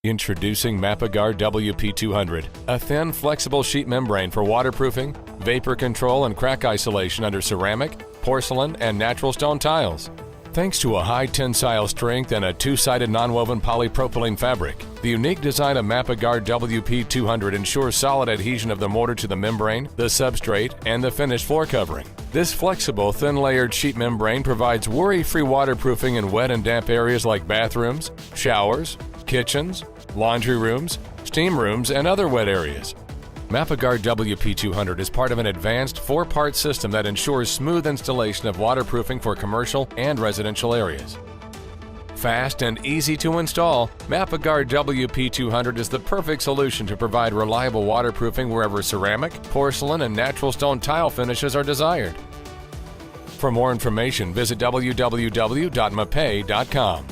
Introducing Mapeguard WP 200, a thin, flexible sheet membrane for waterproofing, vapor control, and crack isolation under ceramic, porcelain, and natural stone tiles. Thanks to a high tensile strength and a two-sided nonwoven polypropylene fabric, the unique design of Mapeguard WP 200 ensures solid adhesion of the mortar to the membrane, the substrate, and the finished floor covering. This flexible, thin-layered sheet membrane provides worry-free waterproofing in wet and damp areas like bathrooms, showers, kitchens, laundry rooms, steam rooms, and other wet areas. Mapeguard WP 200 is part of an advanced 4-part system that ensures smooth installation of waterproofing for commercial and residential areas. Fast and easy to install, Mapeguard WP 200 is the perfect solution to provide reliable waterproofing wherever ceramic, porcelain, and natural stone tile finishes are desired. For more information, visit www.mapei.com.